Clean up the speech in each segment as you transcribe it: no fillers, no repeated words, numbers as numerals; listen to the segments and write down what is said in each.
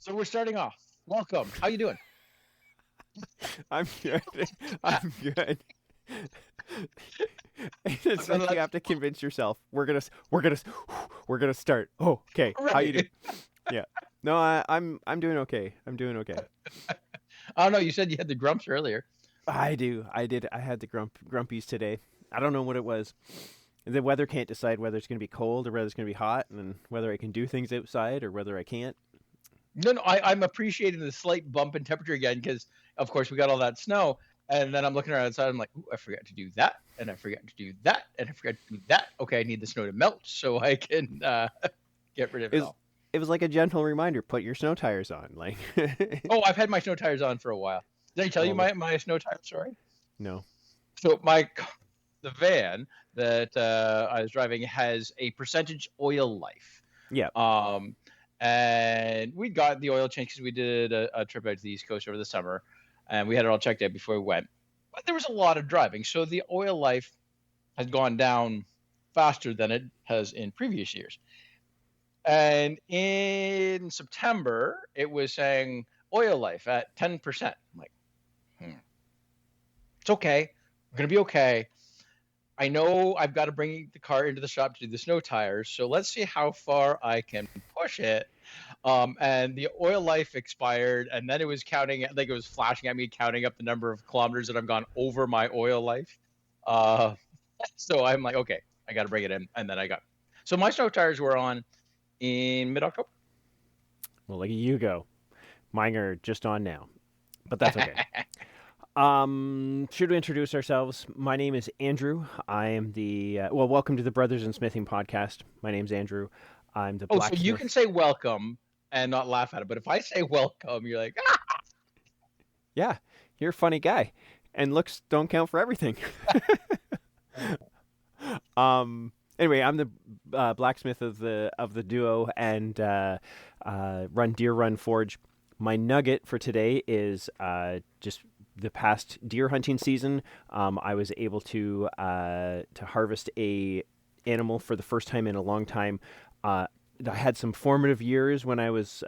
So we're starting off. Welcome. How you doing? I'm good. I'm good. It's like you have to convince yourself. We're gonna start. Oh, okay. How you doing? Right. Yeah. No, I'm doing okay. I'm doing okay. I don't know. You said you had the grumps earlier. I do. I did. I had the grumpies today. I don't know what it was. The weather can't decide whether it's going to be cold or whether it's going to be hot, and whether I can do things outside or whether I can't. No, no. I'm appreciating the slight bump in temperature again because, of course, we got all that snow. And then I'm looking around outside. I'm like, ooh, I forgot to do that, and I forgot to do that, and I forgot to do that. Okay, I need the snow to melt so I can get rid of It it was, all. it was like a gentle reminder. Put your snow tires on. Like, Oh, I've had my snow tires on for a while. Did I tell you well, my snow tire story? no. So the van that I was driving has a percentage oil life. Yeah. Um, and we got the oil change because we did a trip out to the East Coast over the summer, and we had it all checked out before we went. But there was a lot of driving, so the oil life has gone down faster than it has in previous years. And in September, it was saying oil life at 10%. I'm like, it's okay. We're gonna be okay. I know I've got to bring the car into the shop to do the snow tires, so let's see how far I can push it. And the oil life expired, and then it was counting, like it was flashing at me, counting up the number of kilometers that I've gone over my oil life. Uh, so I'm like, okay, I got to bring it in, and then I got. So my snow tires were on in mid-October. Well, look at you go. Mine are just on now, but that's okay. Should we introduce ourselves? My name is Andrew. I am welcome to the Brothers in Smithing podcast. My name's Andrew. I'm the Oh, so you can blacksmith. say welcome and not laugh at it, but if I say welcome, you're like, ah! Yeah, you're a funny guy, and looks don't count for everything. Anyway, I'm the blacksmith of the duo and run Deer Run Forge. My nugget for today is just the past deer hunting season. I was able to harvest a animal for the first time in a long time. I had some formative years when I was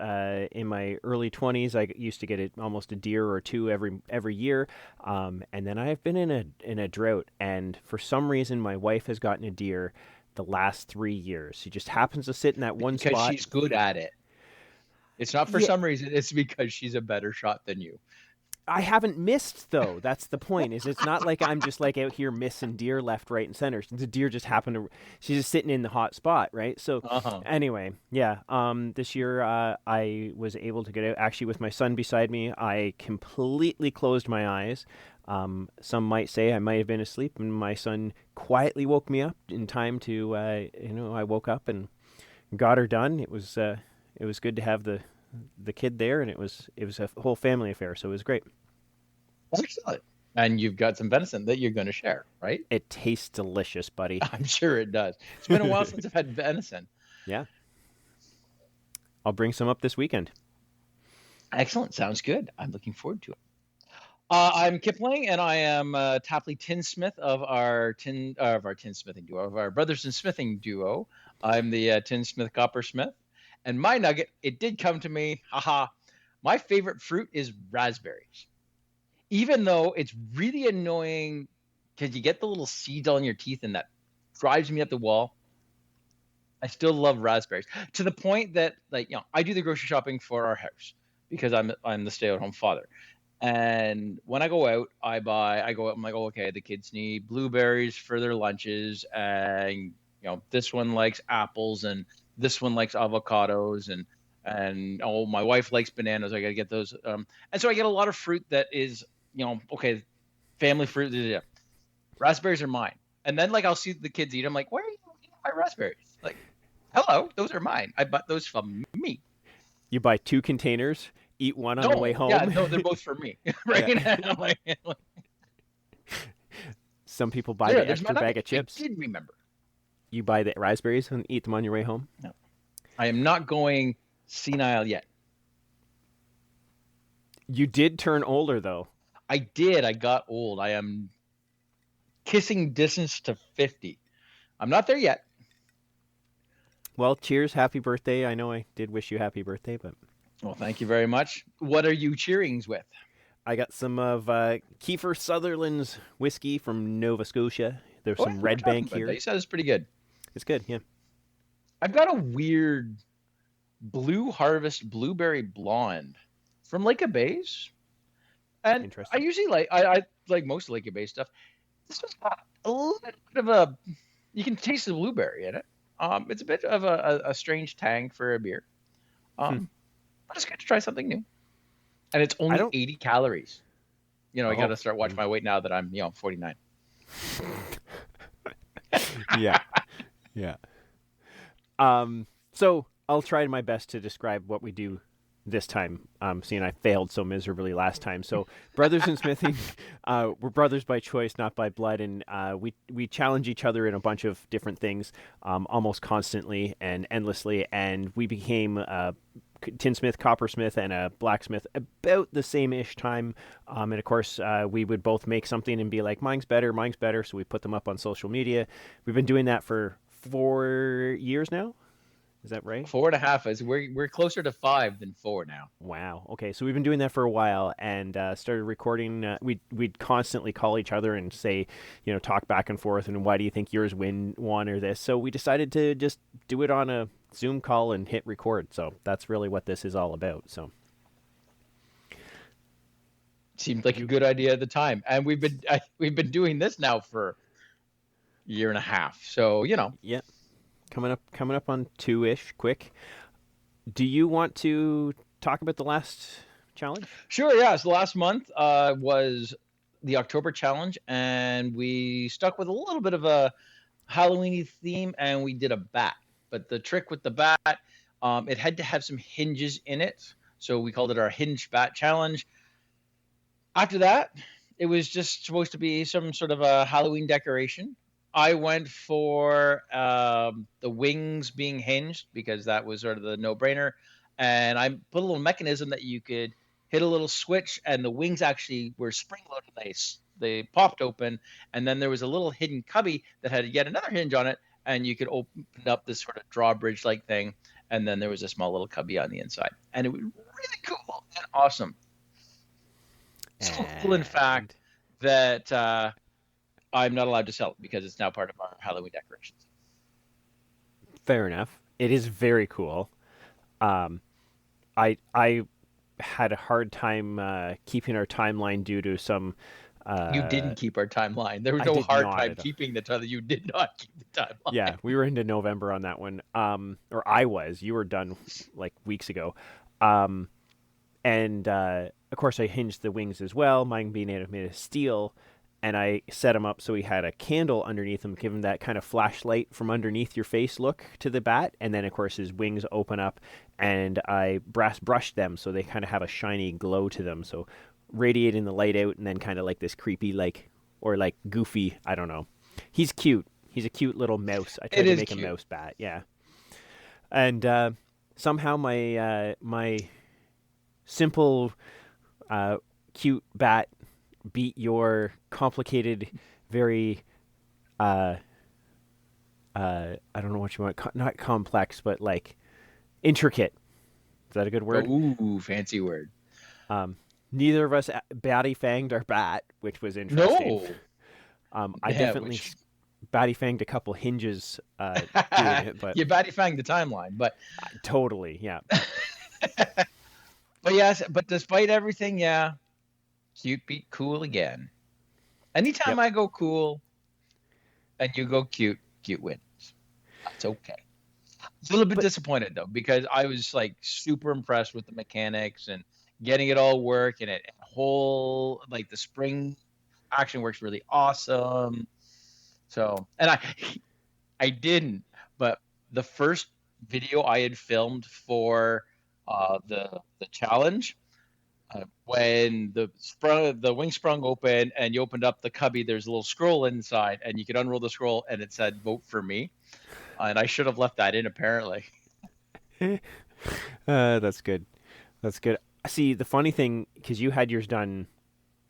in my early 20s. I used to get almost a deer or two every year, and then I've been in a drought. And for some reason, my wife has gotten a deer the last 3 years. She just happens to sit in that one Because spot. she's good at it. It's not for Yeah, some reason. It's because she's a better shot than you. I haven't missed though. That's the point. Is it's not like I'm just like out here missing deer left, right, and center. The deer just happened to. She's just sitting in the hot spot, right? So Uh-huh. anyway, yeah. This year I was able to get out actually with my son beside me. I completely closed my eyes. Some might say I might have been asleep, and my son quietly woke me up in time to. I woke up and got her done. It was good to have the kid there, and it was a whole family affair, so it was great. Excellent. And you've got some venison that you're going to share, right? It tastes delicious, buddy. I'm sure it does. It's been a while since I've had venison. Yeah, I'll bring some up this weekend. Excellent. Sounds good. I'm looking forward to it. I'm Kipling, and I am Tapley Tinsmith of our tinsmithing duo, of our brothers in smithing duo. I'm the tinsmith coppersmith, and my nugget. It did come to me. Haha. My favorite fruit is raspberries, even though it's really annoying because you get the little seeds on your teeth, and that drives me up the wall. I still love raspberries to the point that, like, I do the grocery shopping for our house because I'm the stay-at-home father. And when I go out, I go out, I'm like, oh, okay, the kids need blueberries for their lunches. And, this one likes apples and this one likes avocados and oh, my wife likes bananas. I got to get those. And so I get a lot of fruit that is, okay, family fruit. Yeah. Raspberries are mine. And then, like, I'll see the kids eat. I'm like, why are you eating my raspberries? Like, hello, those are mine. I bought those from me. You buy 2 containers, eat one on the way No, yeah, home. no, they're both for me, Yeah. right? I'm like, Some people buy there, the there's my extra bag nugget. of I chips. did remember. You buy the raspberries and eat them on your way home. No, I am not going senile yet. You did turn older though. I did. I got old. I am kissing distance to 50. I'm not there yet. Well, cheers, happy birthday. I know I did wish you happy birthday, but Well, thank you very much. What are you cheerings with? I got some of Kiefer Sutherland's whiskey from Nova Scotia. There's Oh, some we were Red talking Bank about that. here. You said it's pretty good. It's good, yeah. I've got a weird Blue Harvest Blueberry Blonde from Lake of Bays. And I Interesting. usually I like most Lake of Bay stuff. This one's got a little bit of a you can taste the blueberry in it. It's a bit of a strange tang for a beer. Hmm. But it's good to try something new. And it's I only don't. 80 calories. I got Oh, to start watching my weight now that I'm 49. yeah, yeah. So I'll try my best to describe what we do this time, seeing I failed so miserably last time. So, brothers in smithing, we're brothers by choice, not by blood, and we challenge each other in a bunch of different things, almost constantly and endlessly. And we became tinsmith, coppersmith, and a blacksmith about the same-ish time. And of course, we would both make something and be like, mine's better, mine's better. So we put them up on social media. We've been doing that for 4 years now. Is that right? 4.5 is we're closer to 5 than 4 now. Wow. Okay, so we've been doing that for a while, and started recording. We'd constantly call each other and say, talk back and forth, and why do you think yours won or this? So we decided to just do it on a Zoom call and hit record. So that's really what this is all about. So Seemed like a good idea at the time, and we've been doing this now for a year and a half. So yeah, coming up on 2-ish, quick. Do you want to talk about the last challenge? sure, yeah. So last month was the October challenge, and we stuck with a little bit of a Halloweeny theme, and we did a bat. But the trick with the bat, it had to have some hinges in it, so we called it our hinge bat challenge. After that, it was just supposed to be some sort of a Halloween decoration. I went for the wings being hinged because that was sort of the no-brainer, and I put a little mechanism that you could hit a little switch, and the wings actually were spring-loaded. They popped open, and then there was a little hidden cubby that had yet another hinge on it, and you could open up this sort of drawbridge-like thing, and then there was a small little cubby on the inside, and it was really cool and awesome. So cool, in And fact, that I'm not allowed to sell it because it's now part of our Halloween decorations. fair enough. It is very cool. Um, I had a hard time keeping our timeline due to some. You Uh, didn't keep our timeline. There was I no did hard not time at all. keeping the timeline. You did not keep the Yeah, timeline. we were into November on that one. Or I was. You were done like weeks ago. Um, and of course, I hinged the wings as well. Mine being made of steel, and I set them up so we had a candle underneath them, giving that kind of flashlight from underneath your face look to the bat. And then, of course, his wings open up, and I brass brushed them so they kind of have a shiny glow to them. So radiating the light out, and then kind of like this creepy, like or like goofy. I don't know. He's cute. He's a cute little mouse. I It tried to is make a cute. mouse bat. Yeah, and somehow my simple, uh, cute bat beat your complicated, very uh, I don't know what you want, not complex, but like intricate. Is that a good word? Ooh, fancy word. Um, Neither of us batty fanged our bat, which was interesting. No. I Yeah, definitely which batty fanged a couple hinges doing it, but you batty fanged the timeline, but totally, yeah. yes, but despite everything, yeah, cute beat cool again. Anytime Yep. I go cool and you go cute, cute wins. That's okay. A little bit But disappointed though because I was like super impressed with the mechanics and getting it all work and it whole like the spring action works really awesome. So and I didn't, but the first video I had filmed for the challenge when the wing sprung open and you opened up the cubby, there's a little scroll inside and you could unroll the scroll and it said vote for me, and I should have left that in apparently. that's good. That's good. See, the funny thing, because you had yours done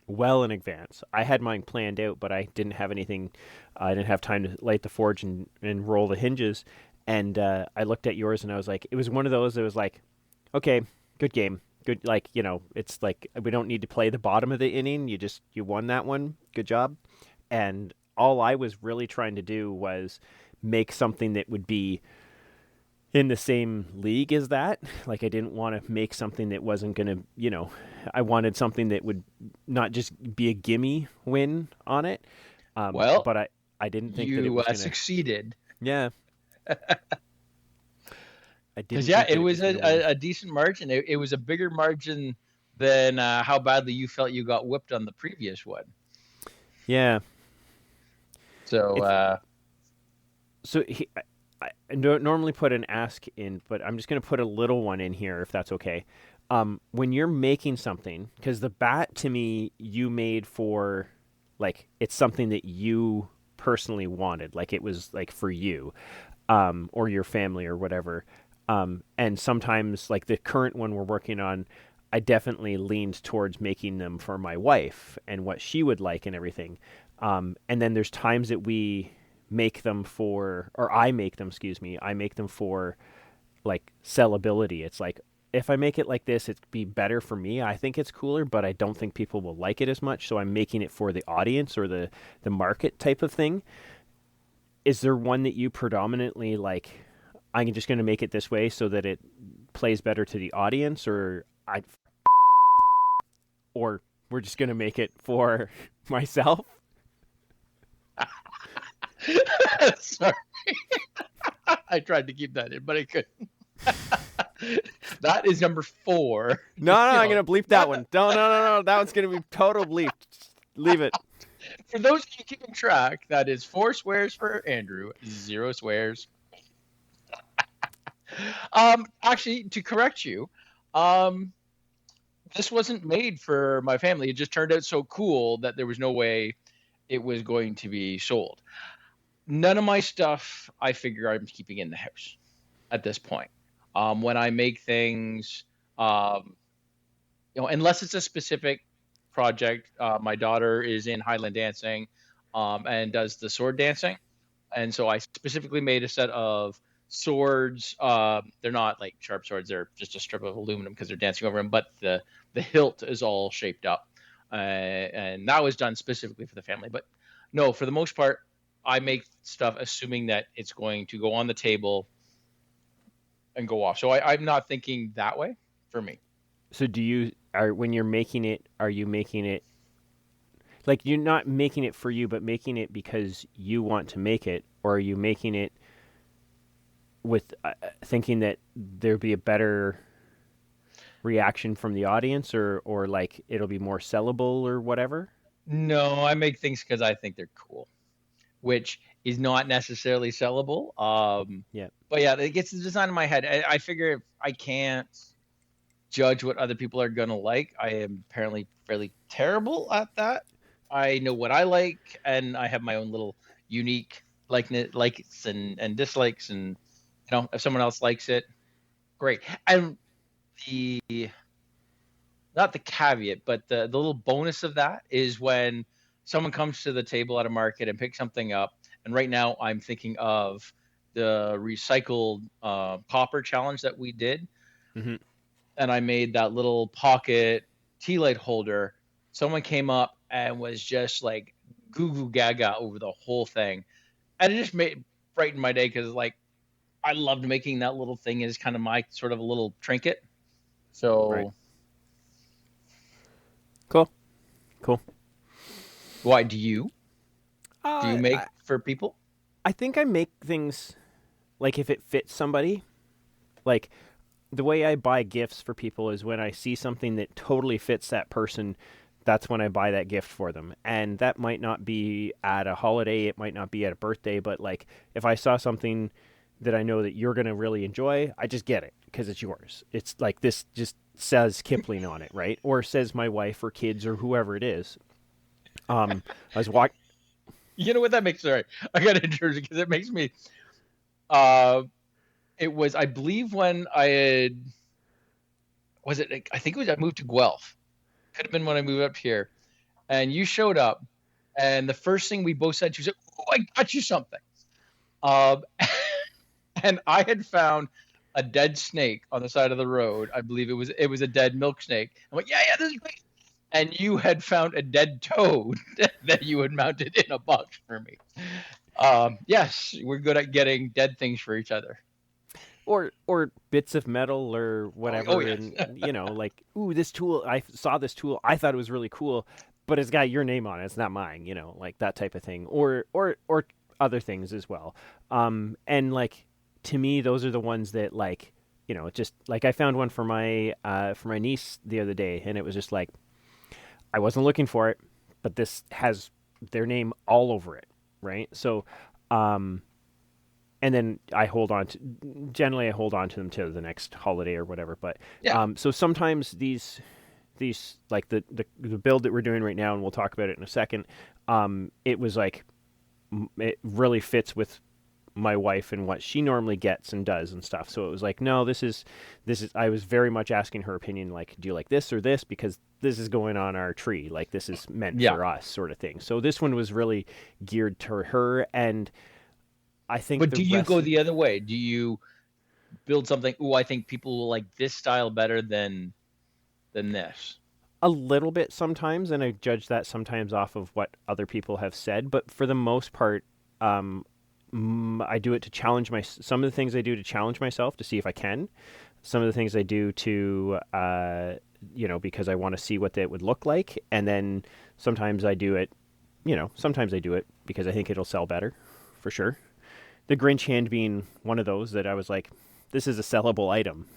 well in advance. I had mine planned out, but I didn't have anything. I didn't have time to light the forge and roll the hinges. And I looked at yours and I was like, it was one of those that was like, okay, Good game. Good, like, it's like we don't need to play the bottom of the inning. You won that one. Good job. And all I was really trying to do was make something that would be in the same league as that. Like, I didn't want to make something that wasn't going to, I wanted something that would not just be a gimme win on it. Well, But I didn't think that it you was going to. succeeded. Yeah. I Because didn't think it that it was was going to win. a decent margin. It was a bigger margin than how badly you felt you got whipped on the previous one. Yeah. So It's so I don't normally put an ask in, but I'm just going to put a little one in here if that's okay. When you're making something, because the bat to me you made for, like, it's something that you personally wanted, like it was like for you, or your family or whatever. And sometimes, like the current one we're working on, I definitely leaned towards making them for my wife and what she would like and everything. And then there's times that we make them for, or I make them, excuse me, I make them for like sellability. It's like, if I make it like this, it'd be better for me. I think it's cooler, but I don't think people will like it as much. So I'm making it for the audience or the market type of thing. Is there one that you predominantly like? I'm just going to make it this way so that it plays better to the audience, or we're just going to make it for myself. sorry, I tried to keep that in, but I couldn't. That is number 4. No, I'm going to bleep that one. No. That one's going to be total bleep. Just leave it. For those of you keeping track, that is 4 swears for Andrew, 0 swears. Actually, to correct you, this wasn't made for my family. It just turned out so cool that there was no way it was going to be sold. None of my stuff I figure I'm keeping in the house at this point. When I make things, unless it's a specific project, my daughter is in Highland dancing, and does the sword dancing. And so I specifically made a set of swords. They're not like sharp swords; they're just a strip of aluminum because they're dancing over them. But the hilt is all shaped up, and that was done specifically for the family. But no, for the most part, I make stuff assuming that it's going to go on the table and go off. So I'm not thinking that way for me. So when you're making it, are you making it like you're not making it for you, but making it because you want to make it, or are you making it with thinking that there'd be a better reaction from the audience, or like it'll be more sellable or whatever? No, I make things because I think they're cool, which is not necessarily sellable. Yeah. But yeah, it gets the design in my head. I figure if I can't judge what other people are going to like, I am apparently fairly terrible at that. I know what I like, and I have my own little unique likes and dislikes, and if someone else likes it, great. And the not the caveat, but the little bonus of that is when someone comes to the table at a market and picks something up. And right now I'm thinking of the recycled copper challenge that we did. Mm-hmm. And I made that little pocket tea light holder. Someone came up and was just like goo goo gaga over the whole thing. And it just brightened my day because like I loved making that little thing as kind of my sort of a little trinket. So Right. Cool. Why do you make I, for people? I think I make things like if it fits somebody. Like the way I buy gifts for people is when I see something that totally fits that person, that's when I buy that gift for them. And that might not be at a holiday, it might not be at a birthday, but like if I saw something that I know that you're going to really enjoy, I just get it because it's yours. It's like this just says Kipling on it, right? Or says my wife or kids or whoever it is. I was watching. You know what that makes? Sorry, I got to interrupt because it makes me. It was, I believe, when I had. Was it? I think it was. I moved to Guelph. Could have been when I moved up here, and you showed up, and the first thing we both said, you said, "Oh, I got you something," and I had found a dead snake on the side of the road. I believe it was a dead milk snake. I'm like, yeah, this is great. And you had found a dead toad that you had mounted in a box for me. Yes, we're good at getting dead things for each other. Or bits of metal or Oh whatever, yes. and like, ooh, this tool, I saw this tool, I thought it was really cool, but it's got your name on it, it's not mine, like that type of thing, or other things as well. And like, to me, those are the ones that, like, just like, I found one for my niece the other day, and it was just like, I wasn't looking for it, but this has their name all over it, right? So, um, and then generally I hold on to them to the next holiday or whatever. But Yeah. so sometimes these like the build that we're doing right now, and we'll talk about it in a second. It was like, it really fits with my wife and what she normally gets and does and stuff. So it was like, no, this is. I was very much asking her opinion, like, do you like this or this, because this is going on our tree, like this is meant Yeah. for us, sort of thing. So this one was really geared to her, and I think But the do you go rest. the other way? Do you build something? Oh, I think people will like this style better than this. A little bit sometimes, and I judge that sometimes off of what other people have said. But for the most part, um, I do it to challenge some of the things I do to challenge myself to see if I can. Some of the things I do to, because I want to see what that would look like, and then sometimes I do it, sometimes I do it because I think it'll sell better, for sure. The Grinch hand being one of those that I was like, this is a sellable item,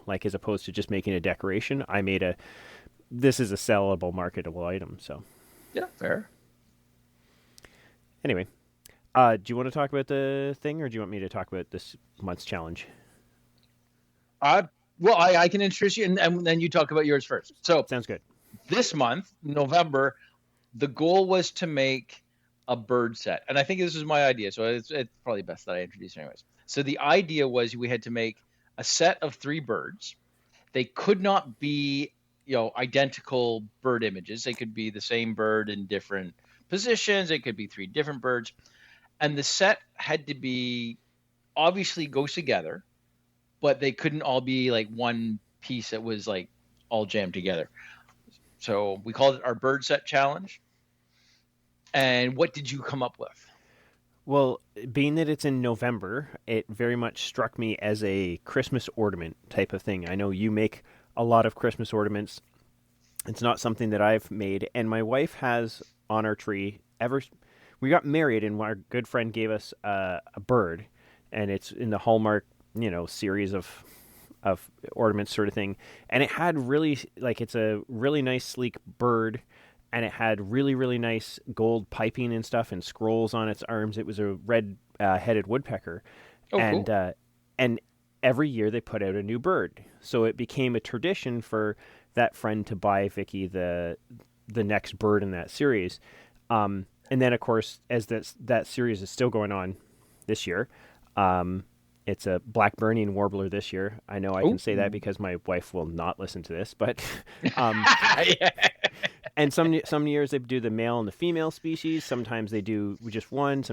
like, as opposed to just making a decoration. This is a sellable, marketable item. So Yeah, fair. anyway, do you want to talk about the thing, or do you want me to talk about this month's challenge? Uh, well, I can introduce you, and then you talk about yours first. So Sounds good. this month, November, the goal was to make a bird set, and I think this is my idea. So it's probably best that I introduce it anyways. So the idea was we had to make a set of 3 birds. They could not be, identical bird images. They could be the same bird in different positions. It could be 3 different birds, and the set had to be obviously goes together, but they couldn't all be like one piece that was like all jammed together. So we called it our bird set challenge. And what did you come up with? Well, being that it's in November, it very much struck me as a Christmas ornament type of thing. I know you make a lot of Christmas ornaments. It's not something that I've made, and my wife has on our tree ever. We got married, and our good friend gave us a bird, and it's in the Hallmark, series of ornaments, sort of thing. And it had really, like, it's a really nice sleek bird, and it had really, really nice gold piping and stuff and scrolls on its arms. It was a red headed woodpecker, Oh, and cool. and every year they put out a new bird, so it became a tradition for that friend to buy Vicky the next bird in that series. And then, of course, as that series is still going on this year, um, it's a black-burning warbler this year. I know I can Oh. say that because my wife will not listen to this, but um, Yeah. and some years they do the male and the female species. Sometimes they do just one.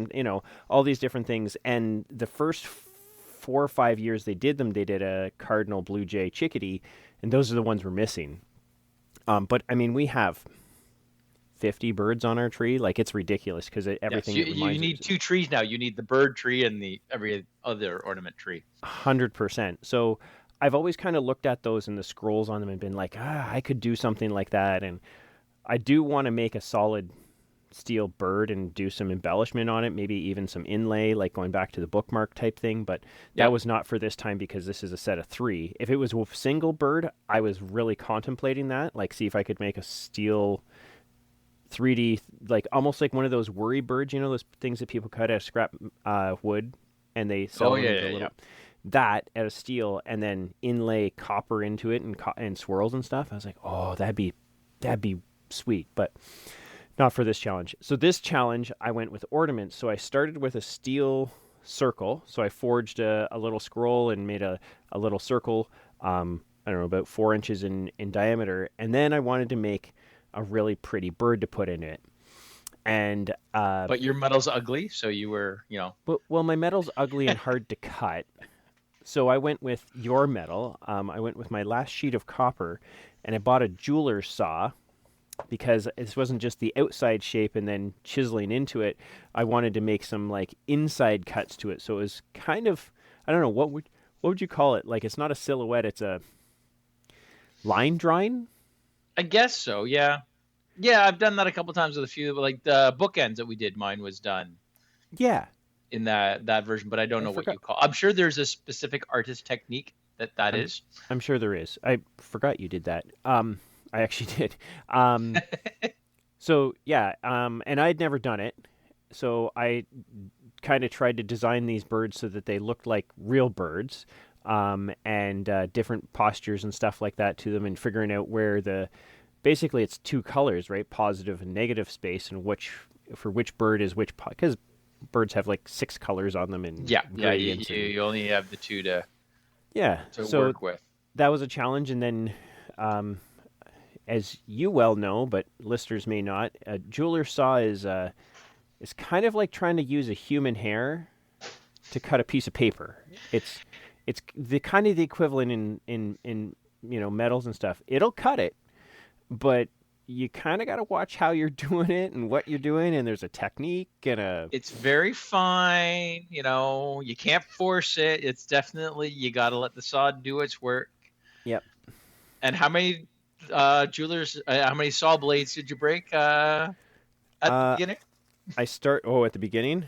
All these different things. And the first 4 or 5 years they did them, they did a cardinal blue jay chickadee, and those are the ones we're missing. But I mean, we have 50 birds on our tree. Like, it's ridiculous because Yes, everything you, it you reminds need us. 2 trees now. You need the bird tree and the every other ornament tree. 100%. So I've always kind of looked at those and the scrolls on them and been like, I could do something like that. And I do want to make a solid steel bird and do some embellishment on it, maybe even some inlay, like going back to the bookmark type thing. But Yeah. that was not for this time because this is a set of 3. If it was a single bird, I was really contemplating that, like, see if I could make a steel 3D, like almost like one of those worry birds, those things that people cut out of scrap wood, and they Oh, sell them yeah, as a yeah, yeah. little, that out of steel, and then inlay copper into it and swirls and stuff. I was like, oh, that'd be sweet, but not for this challenge. So this challenge, I went with ornaments. So I started with a steel circle. So I forged a little scroll and made a little circle. I don't know, about 4 inches in diameter, and then I wanted to make a really pretty bird to put in it. And But your metal's ugly, so you were, well, my metal's ugly and hard to cut, So I went with your metal. I went with my last sheet of copper, and I bought a jeweler's saw because this wasn't just the outside shape and then chiseling into it. I wanted to make some like inside cuts to it. So it was kind of, I don't know, what would you call it? Like it's not a silhouette, it's a line drawing. I guess so. Yeah. Yeah, I've done that a couple times with a few, like the bookends that we did. Mine was done Yeah, in that version, but I don't I know what forgot. you call. I'm sure there's a specific artist technique that I'm is. I'm sure there is. I forgot you did that. I actually did. Um, so yeah, and I'd never done it, so I kind of tried to design these birds so that they looked like real birds, and different postures and stuff like that to them, and figuring out where the basically it's two colors, right? Positive and negative space, and which bird is which because birds have like six colors on them and Yeah, yeah. gradients and You only have the two yeah. to So work with. that was a challenge, and then um, as you well know, but listeners may not, a jeweler's saw is kind of like trying to use a human hair to cut a piece of paper. It's the kind of the equivalent in metals and stuff. It'll cut it, but you kind of got to watch how you're doing it and what you're doing, and there's a technique and a It's very fine. You can't force it. It's definitely you got to let the saw do its work. yep. And how many how many saw blades did you break at the Uh, beginning? I start at the beginning.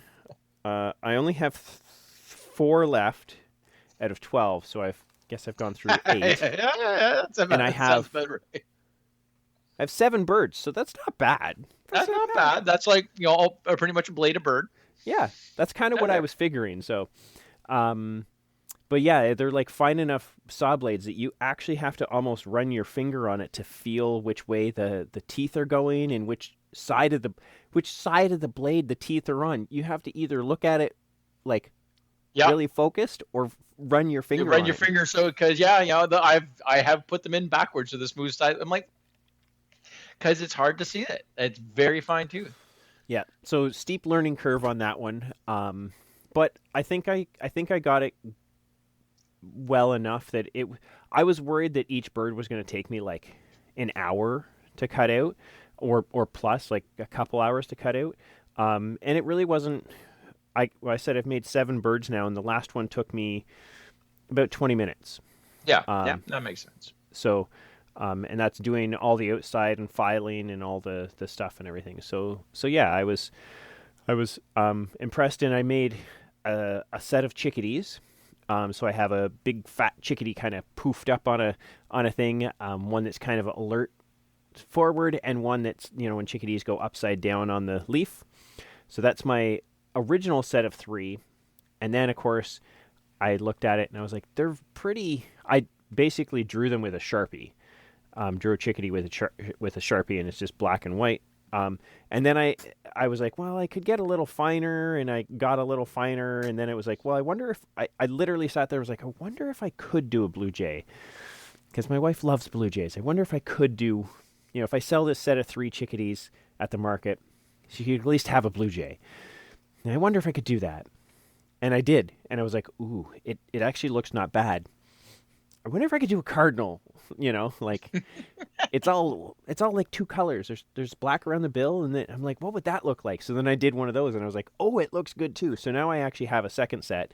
I only have four left out of 12, so I guess I've gone through eight, Yeah, and I that sounds have about right. I have seven birds, so that's not bad. That's not bad. That's like pretty much a blade of bird. Yeah, that's kind of Yeah, what I there. was figuring. So, um, but yeah, they're like fine enough saw blades that you actually have to almost run your finger on it to feel which way the teeth are going and which side of the blade the teeth are on. You have to either look at it like Yeah, really focused or run your you finger run on your it. finger so because yeah, I have put them in backwards to the smooth side. I'm like because it's hard to see it. It's very fine tooth. Yeah, so steep learning curve on that one. But I think I got it well enough that it. I was worried that each bird was going to take me like an hour to cut out, or plus like a couple hours to cut out. And it really wasn't. I said I've made seven birds now, and the last one took me about 20 minutes. Yeah, yeah, Um, that makes sense. so, and that's doing all the outside and filing and all the stuff and everything. So yeah, I was impressed, and I made a set of chickadees. So I have a big fat chickadee kind of poofed up on a thing, one that's kind of alert forward, and one that's when chickadees go upside down on the leaf. So that's my original set of three, and then of course I looked at it and I was like, they're pretty. I basically drew them with a Sharpie. Drew a chickadee with a Sharpie, and it's just black and white. And then I was like, well, I could get a little finer, and I got a little finer, and then it was like, well, I wonder if I literally sat there and was like, I wonder if I could do a blue jay, because my wife loves blue jays. I wonder if I could do, if I sell this set of three chickadees at the market, she could at least have a blue jay. And I wonder if I could do that. And I did, and I was like, ooh, it actually looks not bad. I wonder if I could do a cardinal, like it's all like two colors. There's black around the bill, and then I'm like, what would that look like? So then I did one of those, and I was like, oh, it looks good too. So now I actually have a second set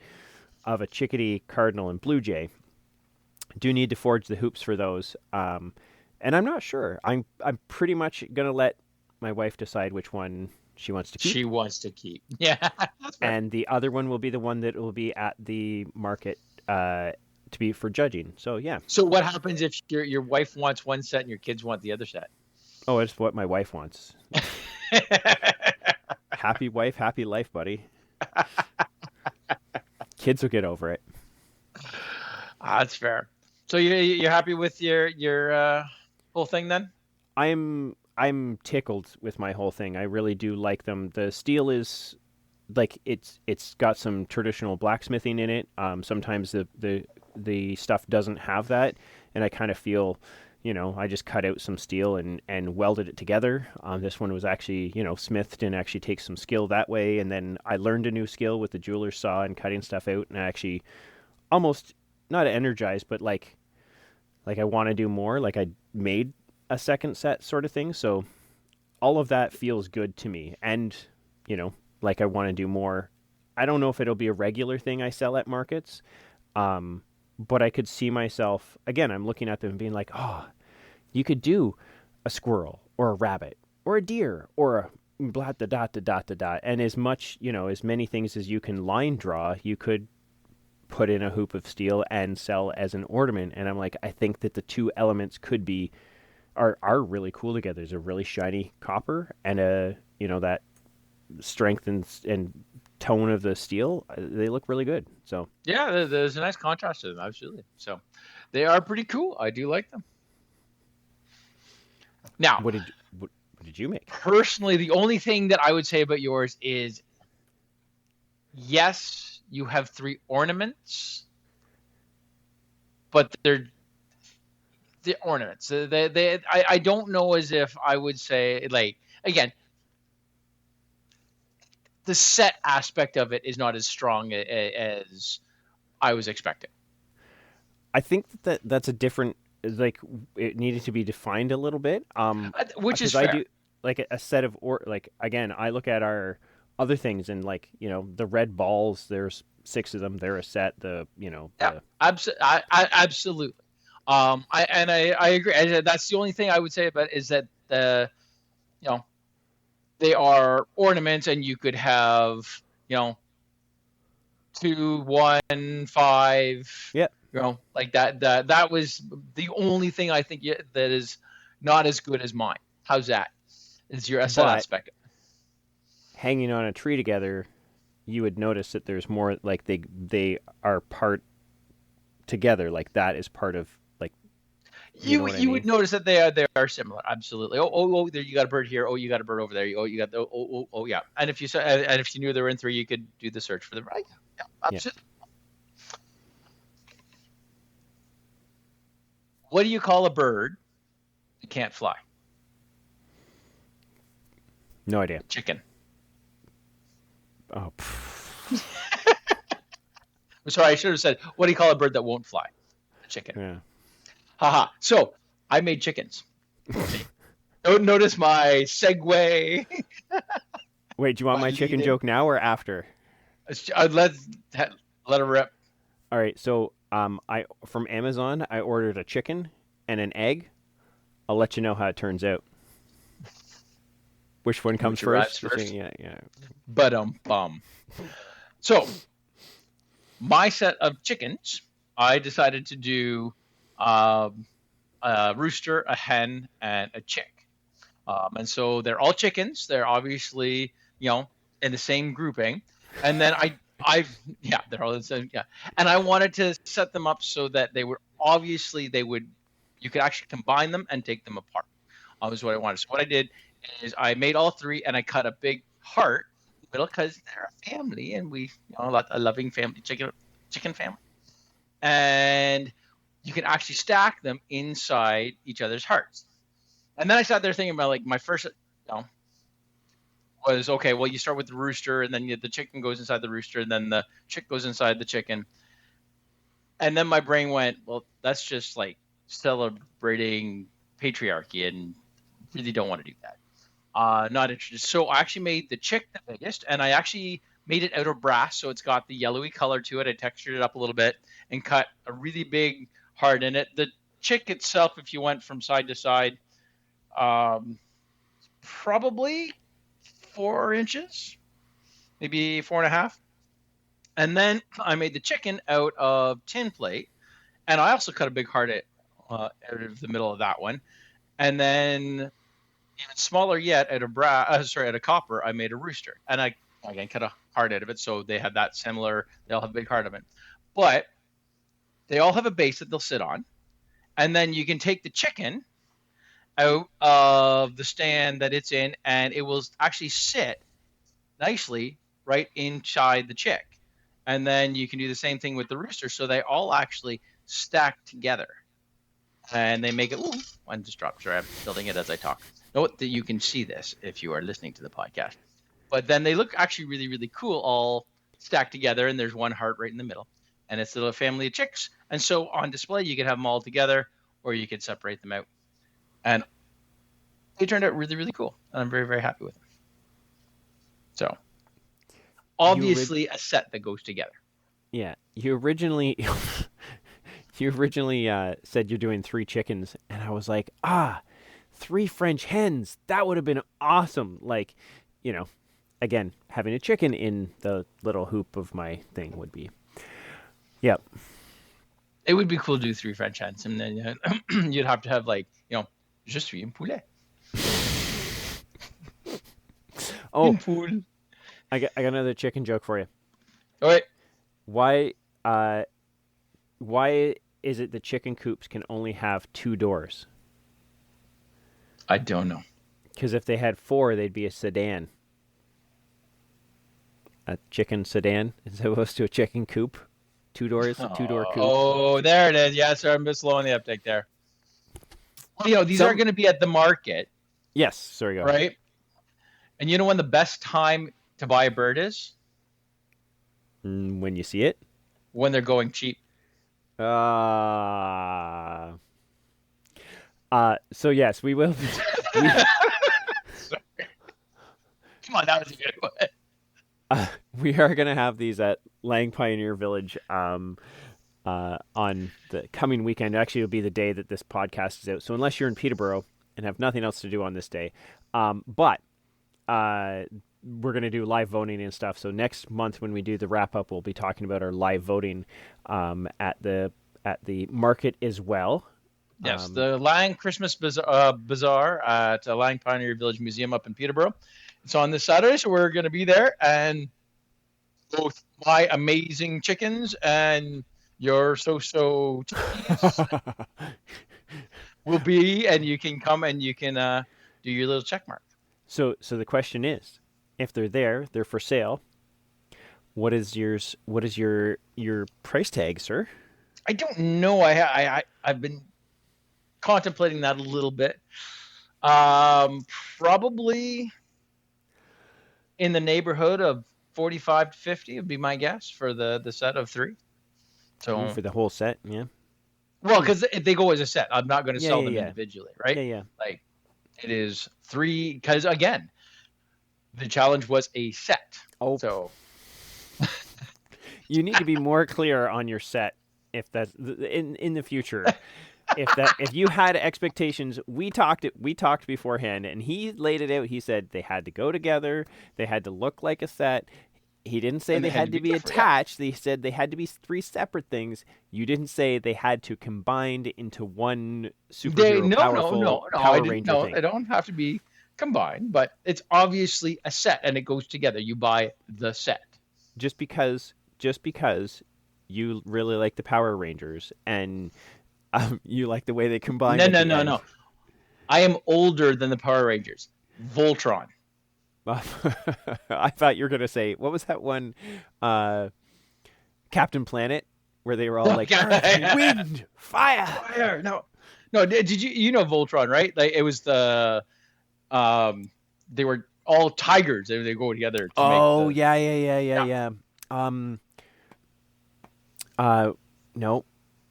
of a chickadee, cardinal, and blue jay. Do need to forge the hoops for those, and I'm not sure. I'm pretty much gonna let my wife decide which one she wants to keep, She wants to keep. Yeah, that's fair. and the other one will be the one that will be at the market to be for judging. So yeah. So what happens if your wife wants one set and your kids want the other set? Oh, it's what my wife wants. Happy wife, happy life, buddy. Kids will get over it. That's fair. So you're happy with your whole thing then? I'm tickled with my whole thing. I really do like them. The steel is like it's got some traditional blacksmithing in it. Sometimes the stuff doesn't have that, and I kind of feel, I just cut out some steel and welded it together. This one was actually, smithed, and actually takes some skill that way. And then I learned a new skill with the jeweler's saw and cutting stuff out, and I actually almost not energized, but like I want to do more. Like I made a second set sort of thing. So all of that feels good to me, and like I want to do more. I don't know if it'll be a regular thing I sell at markets, but I could see myself again. I'm looking at them and being like, oh, you could do a squirrel or a rabbit or a deer or a blah da dot da dot da dot, and as much as many things as you can line draw, you could put in a hoop of steel and sell as an ornament. And I'm like, I think that the two elements could be are really cool together. There's a really shiny copper and a that strength and tone of the steel. They look really good. So Yeah, there's a nice contrast to them, absolutely. So they are pretty cool. I do like them. Now, what did you make? Personally, the only thing that I would say about yours is, yes, you have 3 ornaments, but they're ornaments. I don't know as if I would say, like, again, the set aspect of it is not as strong as I was expecting. I think that's a different, like, it needed to be defined a little bit. Which is fair. I do like a set of like again, I look at our other things and like the red balls. There's 6 of them. They're a set. Absolutely. I agree. That's the only thing I would say about it, is that they are ornaments, and you could have 2, 1, 5. Yeah. Like that. That was the only thing I think that is not as good as mine. How's that? Is your set aspect? Hanging on a tree together, you would notice that there's more, like they are part together. Like that is part of, like, you would notice that they are similar. Absolutely. Oh, there you got a bird here. Oh, you got a bird over there. Oh, you got oh yeah. And if you knew there were in 3, you could do the search for them. Right? Yeah, absolutely. Yeah. What do you call a bird that can't fly? No idea. Chicken. Oh. Sorry, I should have said, what do you call a bird that won't fly? A chicken. Yeah. Haha. So I made chickens. Don't notice my segue. Wait, do you want my chicken joke now or after? Let it rip. All right. So I from Amazon I ordered a chicken and an egg. I'll let you know how it turns out. Which one comes first? Yeah. But So my set of chickens, I decided to do a rooster, a hen, and a chick. And so they're all chickens. They're obviously, in the same grouping. And then they're all the same. Yeah. And I wanted to set them up so that you could actually combine them and take them apart. Is what I wanted. So what I did is I made all 3, and I cut a big heart in the middle, because they're a family, and we, a loving family, chicken family. And you can actually stack them inside each other's hearts. And then I sat there thinking about, like, my first, was, okay, well, you start with the rooster, and then the chicken goes inside the rooster, and then the chick goes inside the chicken. And then my brain went, well, that's just like celebrating patriarchy, and really don't want to do that. Not interested. So I actually made the chick the biggest, and I actually made it out of brass, so it's got the yellowy color to it. I textured it up a little bit and cut a really big heart in it. The chick itself, if you went from side to side, probably 4 inches, maybe 4.5. And then I made the chicken out of tin plate, and I also cut a big heart out of the middle of that one. And then even smaller yet, out of copper, I made a rooster, and I again cut a heart out of it, so they have that similar. They all have a big heart of it, but they all have a base that they'll sit on, and then you can take the chicken out of the stand that it's in, and it will actually sit nicely right inside the chick. And then you can do the same thing with the rooster, so they all actually stack together. And they make it. Ooh, one just dropped. Sorry, I'm building it as I talk. Note that you can see this if you are listening to the podcast. But then they look actually really, really cool, all stacked together, and there's one heart right in the middle. and it's a little family of chicks. And so on display, you could have them all together, or you could separate them out. And they turned out really, really cool, and I'm very, very happy with them. So, obviously, a set that goes together. Yeah, you originally said you're doing 3 chickens, and I was like, 3 French hens. That would have been awesome. Like, again, having a chicken in the little hoop of my thing would be. Yep. It would be cool to do 3 French hens, and then you'd have to have je suis un poulet. Oh, I got another chicken joke for you. All right. Why is it that chicken coops can only have 2 doors? I don't know. Because if they had 4, they'd be a sedan. A chicken sedan as opposed to a chicken coop. 2 doors, 2-door coop. Oh, there it is. Yeah, sir. I'm just slowing the uptake there. These are going to be at the market. Yes. Sorry, go ahead. Right? And you know when the best time to buy a bird is? When you see it? When they're going cheap. So yes, we will. Sorry. Come on, that was a good one. We are going to have these at Lang Pioneer Village on the coming weekend. Actually, it'll be the day that this podcast is out. So unless you're in Peterborough and have nothing else to do on this day, but we're going to do live voting and stuff. So next month when we do the wrap up, we'll be talking about our live voting at the market as well. Yes, the Lang Christmas Bazaar at Lang Pioneer Village Museum up in Peterborough. It's on this Saturday, so we're going to be there and both buy amazing chickens and your so-so chickens will be, and you can come and you can do your little check mark. So the question is, if they're there, they're for sale. What is yours? What is your price tag, sir? I don't know. I've been contemplating that a little bit. Probably in the neighborhood of 45 to 50 would be my guess for the set of 3. So for the whole set, yeah. Well, because they go as a set. I'm not going to sell them individually, right? Yeah. Like it is 3 because again, the challenge was a set. Oh, so you need to be more clear on your set if that's in the future. If you had expectations, we talked beforehand, and he laid it out. He said they had to go together, they had to look like a set. He didn't say they had to be attached. He said they had to be 3 separate things. You didn't say they had to combine into one powerful Power Ranger thing. They don't have to be combined, but it's obviously a set, and it goes together. You buy the set. Just because you really like the Power Rangers and you like the way they combine. No. I am older than the Power Rangers. Voltron. I thought you were going to say, what was that one? Captain Planet, where they were all like, Earth, wind, fire. No. Did you know Voltron, right? Like it was they were all tigers. They go together. Yeah. No.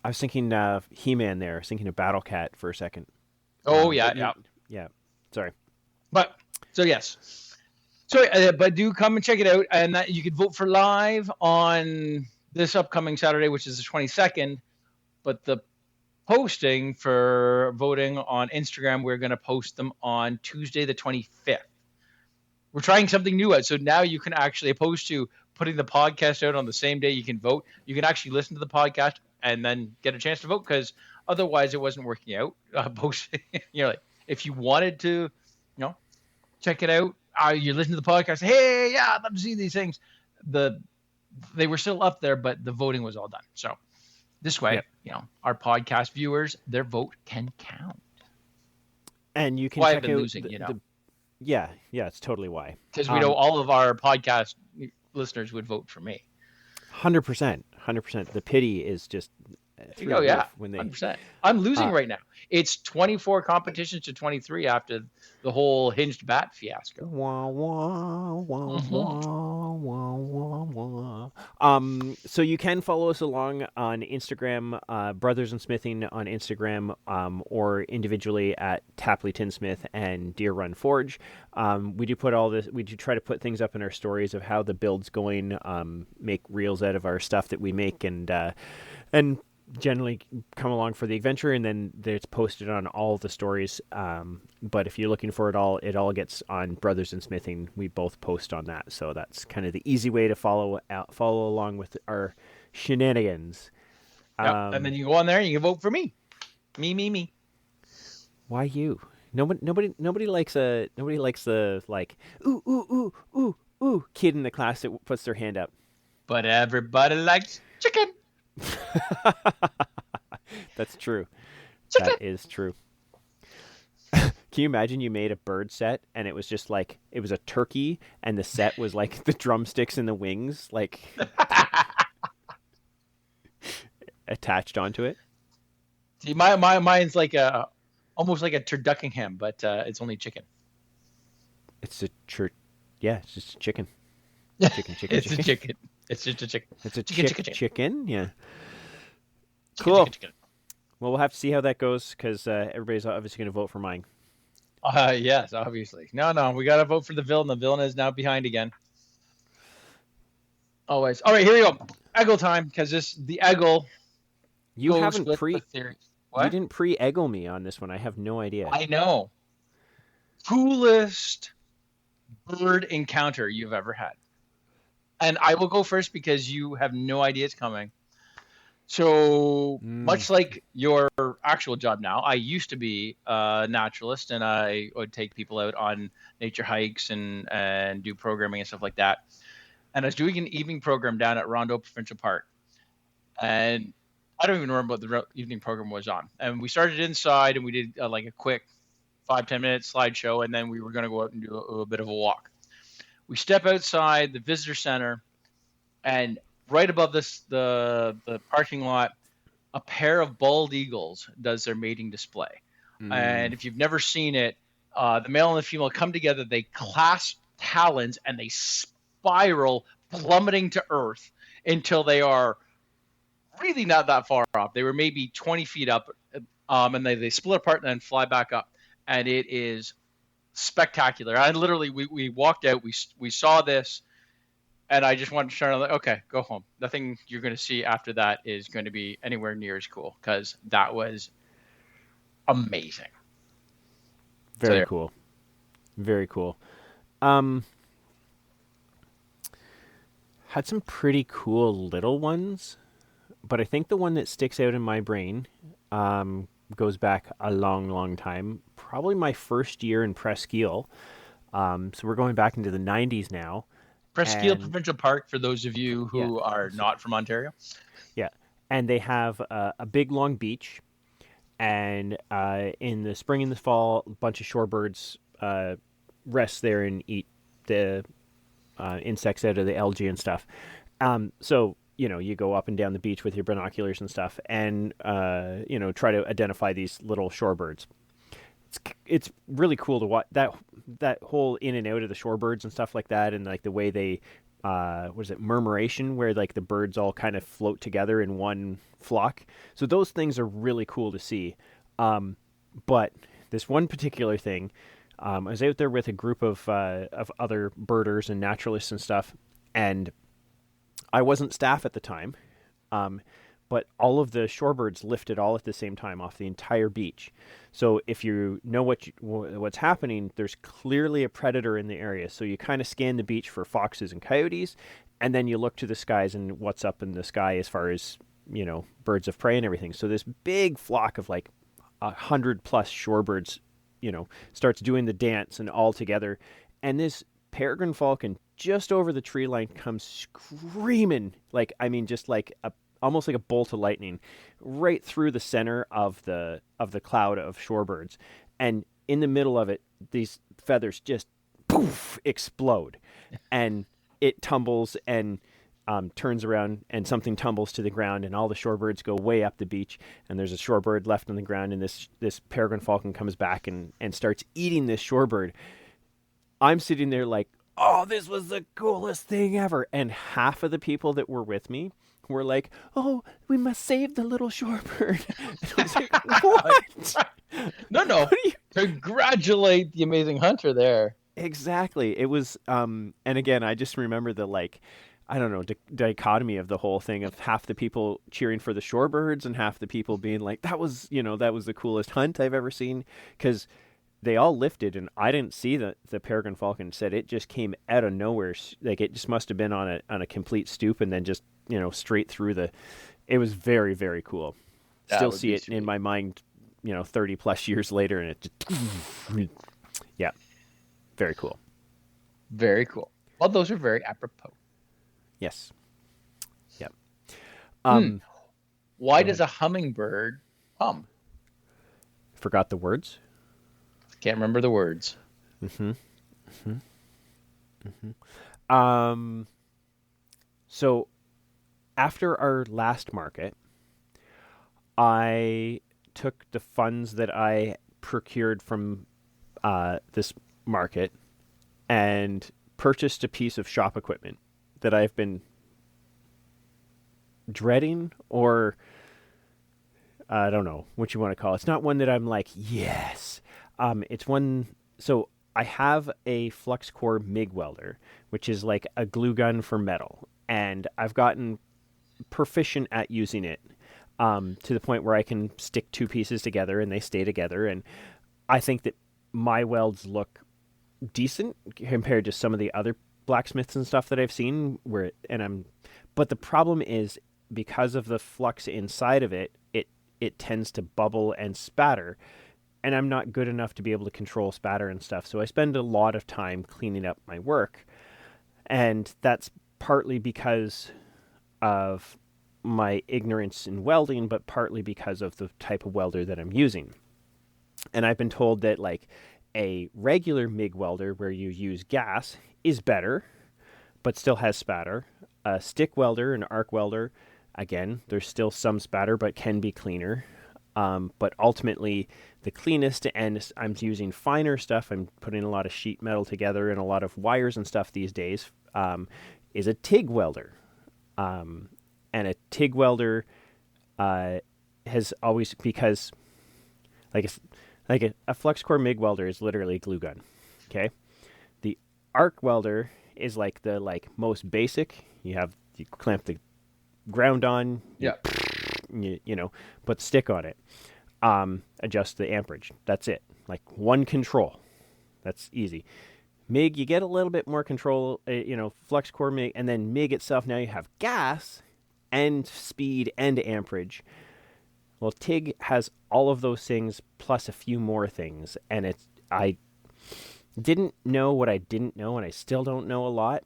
I was thinking He-Man there. I was thinking of Battle Cat for a second. Yeah. Sorry. But, so yes. So, but do come and check it out. And you can vote for live on this upcoming Saturday, which is the 22nd. But the posting for voting on Instagram, we're going to post them on Tuesday, the 25th. We're trying something new out. So now you can actually, opposed to putting the podcast out on the same day you can vote, you can actually listen to the podcast and then get a chance to vote, because otherwise it wasn't working out. Posting, like if you wanted to, check it out, you listen to the podcast. Hey, yeah, I'd love to see these things. They were still up there, but the voting was all done. So this way, our podcast viewers, their vote can count. And you can why check I've been out losing, Yeah, it's totally why. Because we know all of our podcast listeners would vote for me. 100%. The pity is just through Oh the yeah, roof when they. 100%. I'm losing Uh, right now. It's 24 competitions to 23 after the whole hinged bat fiasco. Wah, wah, wah, Mhm. wah, wah, wah, wah. So you can follow us along on Instagram, Brothers and Smithing on Instagram, or individually at Tapley Tinsmith and Deer Run Forge. We do put all this. We do try to put things up in our stories of how the build's going. Make reels out of our stuff that we make, and generally come along for the adventure, and then it's posted on all the stories. But if you're looking for it all gets on Brothers and Smithing. We both post on that, so that's kind of the easy way to follow along with our shenanigans. Yep. And then you go on there and you can vote for me. Me. Why you? Nobody likes the like ooh kid in the class that puts their hand up. But everybody likes chicken. That's true. Chicken. That is true. Can you imagine you made a bird set and it was just like it was a turkey and the set was like the drumsticks and the wings like attached onto it? See, mine's like almost like a turduckingham, but it's only chicken. It's a yeah, it's just chicken. It's Chicken. a chicken. It's just a chicken. It's a chicken. Yeah. Cool. Chicken. Well, we'll have to see how that goes because everybody's obviously going to vote for mine. Yes, obviously. No, we got to vote for the villain. The villain is now behind again. Always. All right, here we go. Eggel time, because the eggel. You haven't the theory. What? You didn't pre-eggle me on this one. I have no idea. I know. Coolest bird encounter you've ever had. And I will go first because you have no idea it's coming. So much like your actual job now, I used to be a naturalist, and I would take people out on nature hikes and do programming and stuff like that. And I was doing an evening program down at Rondo Provincial Park. And I don't even remember what the evening program was on. And we started inside and we did like a quick 5-10 minute slideshow. And then we were going to go out and do a bit of a walk. We step outside the visitor center, and right above the parking lot, a pair of bald eagles does their mating display. And if you've never seen it, the male and the female come together, they clasp talons, and they spiral, plummeting to earth until they are really not that far off. They were maybe 20 feet up, and they split apart and then fly back up. And it is spectacular. I literally, we walked out, we saw this, and I just wanted to turn, like, okay, go home. Nothing you're going to see after that is going to be anywhere near as cool, because that was amazing. Very cool. Very cool. Had some pretty cool little ones, but I think the one that sticks out in my brain goes back a long time. Probably my first year in Presqu'île. So we're going back into the 90s now. Presqu'île Provincial Park, for those of you who are not from Ontario. Yeah. And they have a big, long beach. And in the spring and the fall, a bunch of shorebirds rest there and eat the insects out of the algae and stuff. So, you go up and down the beach with your binoculars and stuff and, try to identify these little shorebirds. It's really cool to watch that whole in and out of the shorebirds and stuff like that, and like the way they murmuration, where like the birds all kind of float together in one flock. So those things are really cool to see. But this one particular thing, I was out there with a group of other birders and naturalists and stuff, and I wasn't staff at the time. But all of the shorebirds lifted all at the same time off the entire beach. So if you know what's happening, there's clearly a predator in the area. So you kind of scan the beach for foxes and coyotes, and then you look to the skies and what's up in the sky as far as, birds of prey and everything. So this big flock of like 100+ shorebirds, starts doing the dance and all together. And this peregrine falcon just over the tree line comes screaming, just like almost like a bolt of lightning, right through the center of the cloud of shorebirds, and in the middle of it, these feathers just poof explode, and it tumbles, and turns around and something tumbles to the ground, and all the shorebirds go way up the beach, and there's a shorebird left on the ground, and this peregrine falcon comes back and starts eating this shorebird. I'm sitting there like, oh, this was the coolest thing ever. And half of the people that were with me were like, oh, we must save the little shorebird. And I was like, what? No. Congratulate the amazing hunter there. Exactly. It was, and again, I just remember the, like, I don't know, dichotomy of the whole thing, of half the people cheering for the shorebirds and half the people being like, that was the coolest hunt I've ever seen. Because they all lifted, and I didn't see the peregrine falcon. Said it just came out of nowhere. Like, it just must have been on a complete stoop and then just, straight through it was very, very cool. Still see it sweet in my mind, 30 plus years later, and it just, yeah, very cool. Very cool. Well, those are very apropos. Yes. Yep. Why does a hummingbird hum? Forgot the words. Can't remember the words. So after our last market, I took the funds that I procured from this market and purchased a piece of shop equipment that I've been dreading, or I don't know what you want to call it. It's not one that I'm like, yes. It's one. So I have a flux core MIG welder, which is like a glue gun for metal, and I've gotten proficient at using it to the point where I can stick two pieces together and they stay together. And I think that my welds look decent compared to some of the other blacksmiths and stuff that I've seen. But the problem is, because of the flux inside of it, it tends to bubble and spatter. And I'm not good enough to be able to control spatter and stuff. So I spend a lot of time cleaning up my work. And that's partly because of my ignorance in welding, but partly because of the type of welder that I'm using. And I've been told that, like, a regular MIG welder where you use gas is better, but still has spatter. A stick welder, an arc welder, again, there's still some spatter, but can be cleaner. But ultimately, the cleanest, and I'm using finer stuff, I'm putting a lot of sheet metal together and a lot of wires and stuff these days, is a TIG welder. And a TIG welder has always, because a flux core MIG welder is literally a glue gun, okay? The arc welder is like the most basic. You clamp the ground on, yeah, you put the stick on it, adjust the amperage. That's it. Like, one control. That's easy. MIG, you get a little bit more control, flux core MIG, and then MIG itself, now you have gas and speed and amperage. Well, TIG has all of those things plus a few more things, and I didn't know what I didn't know, and I still don't know a lot.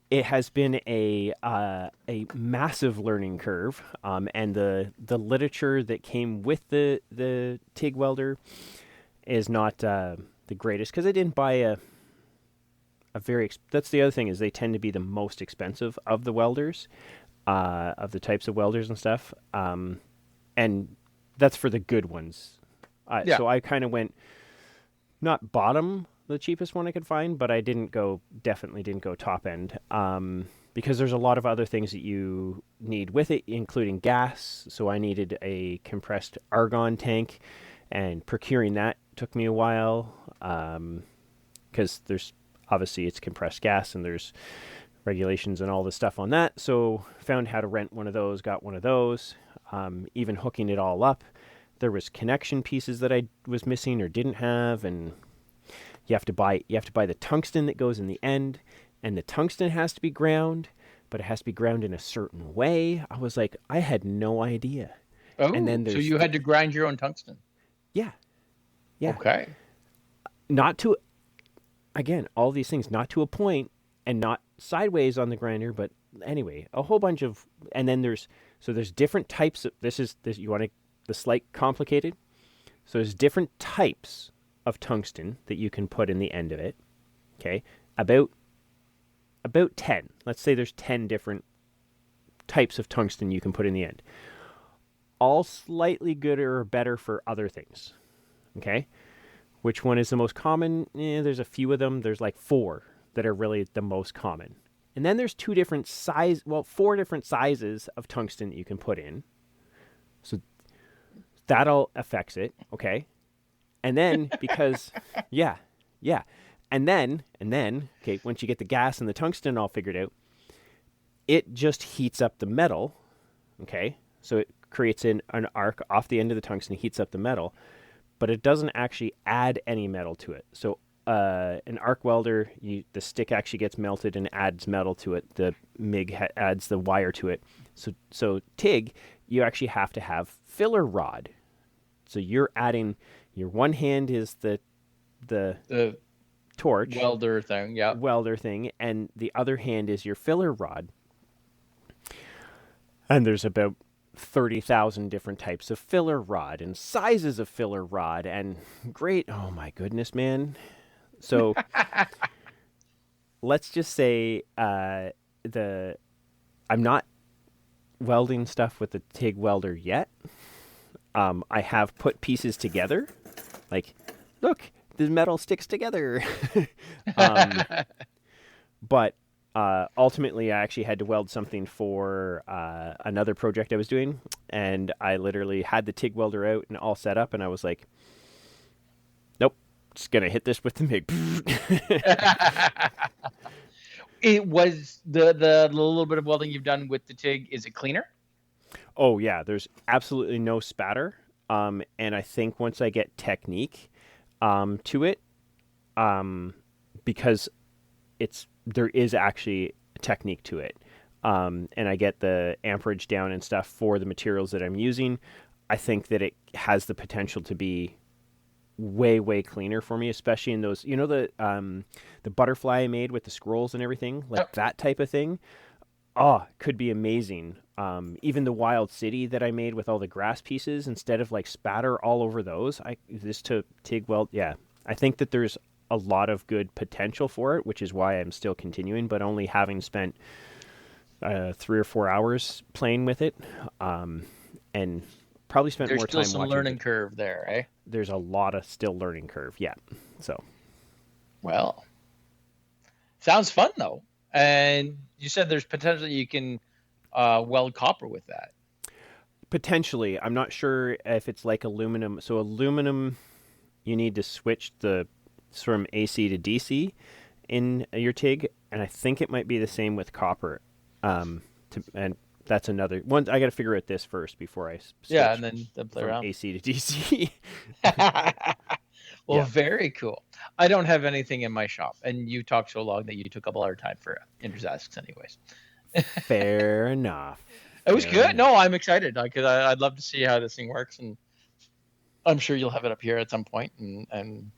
It has been a massive learning curve, and the literature that came with the TIG welder is not the greatest, because I didn't buy a very. That's the other thing, is they tend to be the most expensive of the welders, of the types of welders and stuff, and that's for the good ones. Yeah. So I kind of went not bottom, the cheapest one I could find, but I definitely didn't go top end, because there's a lot of other things that you need with it, including gas. So I needed a compressed argon tank, and procuring that took me a while, because there's obviously it's compressed gas and there's regulations and all the stuff on that. So found how to rent one of those, got one of those, even hooking it all up. There was connection pieces that I was missing or didn't have, and you have to buy the tungsten that goes in the end, and the tungsten has to be ground, but it has to be ground in a certain way. I was like, I had no idea. Oh, and then so you had to grind your own tungsten? Yeah. Okay. Not to, again, all these things, not to a point, and not sideways on the grinder, but anyway, a whole bunch of, and then there's different types of, you want the slight complicated? So there's different types of tungsten that you can put in the end of it. Okay. About about 10. Let's say there's 10 different types of tungsten you can put in the end. All slightly good or better for other things. Okay? Which one is the most common? There's a few of them. There's like 4 that are really the most common. And then there's 4 different sizes of tungsten that you can put in. So that all affects it, okay? And then because yeah. And then, okay, once you get the gas and the tungsten all figured out, it just heats up the metal, okay? So it creates an arc off the end of the tungsten, heats up the metal, but it doesn't actually add any metal to it. So an arc welder, the stick actually gets melted and adds metal to it. The MIG adds the wire to it. So TIG, you actually have to have filler rod. So you're adding, your one hand is the torch. Welder thing, yeah. Welder thing, and the other hand is your filler rod. And there's about 30,000 different types of filler rod and sizes of filler rod and oh my goodness, man. So let's just say I'm not welding stuff with the TIG welder yet. I have put pieces together. Like, look, the metal sticks together. But ultimately, I actually had to weld something for another project I was doing, and I literally had the TIG welder out and all set up, and I was like, nope, just going to hit this with the MIG. It was the little bit of welding you've done with the TIG, is it cleaner? Oh, yeah, there's absolutely no spatter, and I think once I get technique to it, because there is actually a technique to it, and I get the amperage down and stuff for the materials that I'm using, I think that it has the potential to be way, way cleaner for me, especially in those, the butterfly I made with the scrolls and everything, like that type of thing. Oh, could be amazing. Even the wild city that I made with all the grass pieces, instead of like spatter all over those, to TIG weld. Yeah, I think that there's a lot of good potential for it, which is why I'm still continuing, but only having spent 3 or 4 hours playing with it, and probably spent more time watching. There's still some learning curve there, eh? There's a lot of still learning curve, yeah. So, well, sounds fun though. And you said there's potential you can weld copper with that. Potentially. I'm not sure if it's like aluminum. So aluminum, you need to switch from AC to DC in your TIG, and I think it might be the same with copper. And that's another one. I got to figure out this first before I switch. Yeah, and then play around AC to DC. Well, yeah. Very cool. I don't have anything in my shop, and you talked so long that you took up a lot of time for Intersasks anyways. Fair enough. It was good. No, I'm excited because I'd love to see how this thing works, and I'm sure you'll have it up here at some point and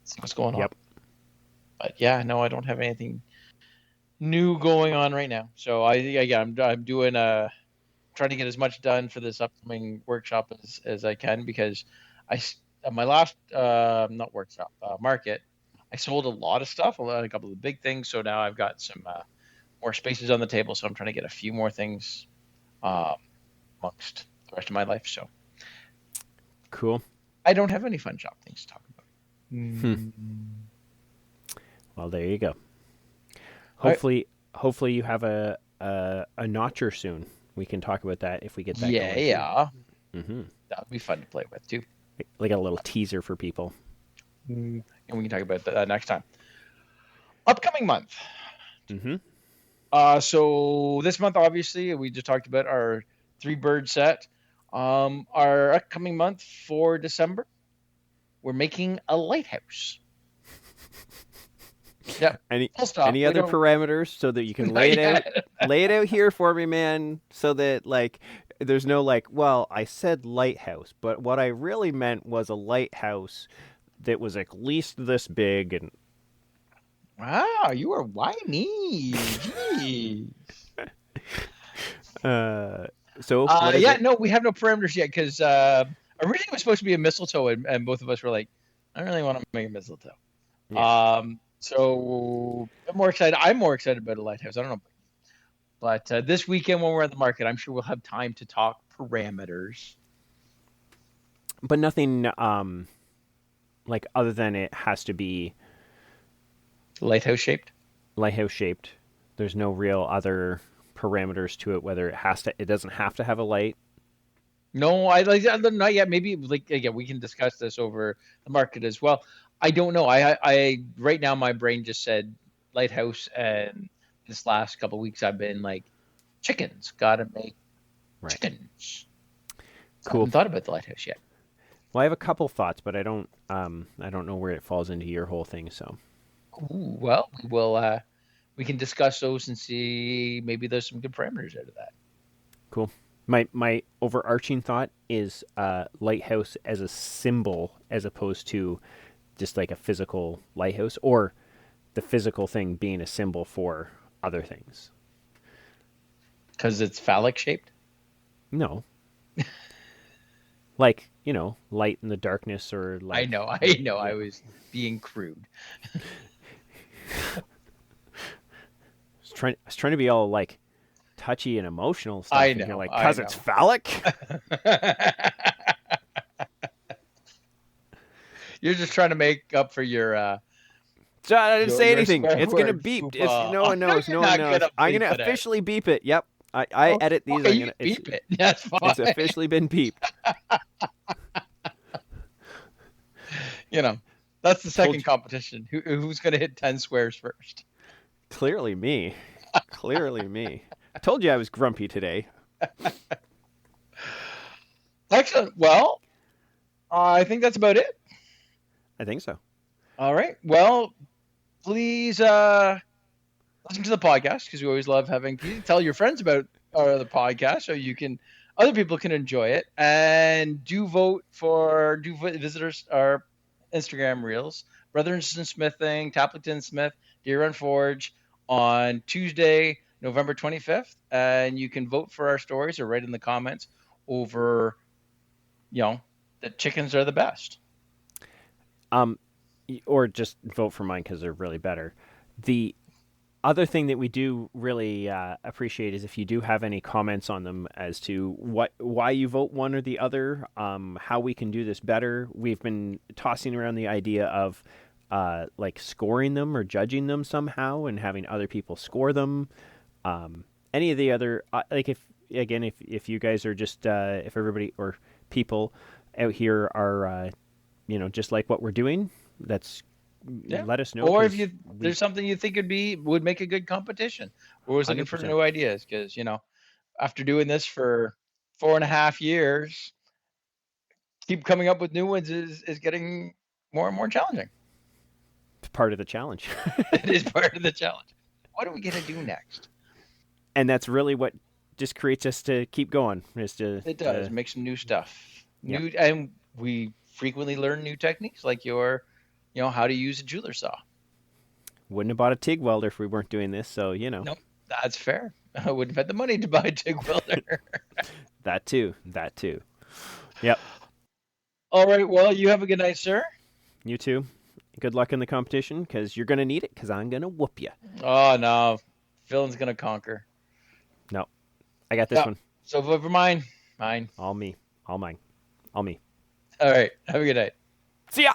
see what's going on. Yep. But yeah, no, I don't have anything new going on right now. So I'm doing trying to get as much done for this upcoming workshop as I can, because my last not workshop market, I sold a lot of stuff, a couple of the big things. So now I've got some more spaces on the table. So I'm trying to get a few more things amongst the rest of my life. So cool. I don't have any fun shop things to talk about. Well, there you go. Hopefully you have a notcher soon. We can talk about that if we get that going. Yeah. Mm-hmm. That would be fun to play with too. Like a little teaser for people. And we can talk about that next time. Upcoming month. Mm-hmm. So this month, obviously, we just talked about our 3 bird set. Our upcoming month for December, we're making a lighthouse. Yeah. Any other parameters so that you can lay it out here for me, man, so that like there's no like, well, I said lighthouse, but what I really meant was a lighthouse that was at least this big. And wow, you are whiny. Jeez. So no, we have no parameters yet, because originally it was supposed to be a mistletoe, and both of us were like, I don't really want to make a mistletoe. Yeah. So I'm more excited. I'm more excited about a lighthouse. I don't know, but this weekend when we're at the market, I'm sure we'll have time to talk parameters. But nothing like other than it has to be Lighthouse shaped. lighthouse shaped. There's no real other parameters to it. Whether it doesn't have to have a light. No, I like not yet. Maybe like again, we can discuss this over the market as well. I don't know. I right now my brain just said lighthouse, and this last couple of weeks I've been like chickens. Gotta make Right. chickens. So I Cool. haven't thought about the lighthouse yet. Well, I have a couple thoughts, but I don't know where it falls into your whole thing. So Ooh, well, we will. We can discuss those and see. Maybe there's some good parameters out of that. cool. My overarching thought is lighthouse as a symbol as opposed to just like a physical lighthouse, or the physical thing being a symbol for other things. Because it's phallic shaped. No, like light in the darkness, or I like know. I yeah, know. yeah. I was being crude. I was trying to be all like touchy and emotional stuff, I and you're know. like, I "'Cause it's know. phallic." You're just trying to make up for So I didn't say your anything. swear It's gonna word. beep. It's Fupa. no one I know knows. you're No one not knows. gonna I'm beep gonna it out. officially beep it. Yep. I Oh, edit these. okay, I'm you gonna. beep it. That's It's fine. officially been beeped. You know, that's the Told second you. competition. Who's gonna hit 10 swears first? Clearly me. Clearly me. I told you I was grumpy today. Excellent. Well, I think that's about it. I think so. All right. Well, please listen to the podcast because we always love having you tell your friends about the podcast so other people can enjoy it, and visit our Instagram reels, Brotherston Smithing, Taplington Smith, Deer Run Forge on Tuesday, November 25th, and you can vote for our stories or write in the comments over, that chickens are the best. Um, or just vote for mine because they're really better. The other thing that we do really appreciate is if you do have any comments on them as to why you vote one or the other, how we can do this better. We've been tossing around the idea of like scoring them or judging them somehow and having other people score them. Any of the other like if you guys are just if everybody or people out here are just like what we're doing, that's Yeah. let us know. Or if there's something you think would make a good competition. We're always looking for 100%. new ideas because, after doing this for 4.5 years, keep coming up with new ones is getting more and more challenging. It's part of the challenge. It is part of the challenge. What are we going to do next? And that's really what just creates us to keep going. It does make some new stuff. Yep. And we frequently learn new techniques like how to use a jeweler saw. Wouldn't have bought a TIG welder if we weren't doing this, so Nope, that's fair. I wouldn't have had the money to buy a TIG welder. That too. Yep. All right, well, you have a good night, sir. You too. Good luck in the competition because you're going to need it because I'm going to whoop you. Oh, no. Villain's going to conquer. No. I got this one. So vote for mine. Mine. All me. All mine. All me. All right. Have a good night. See ya!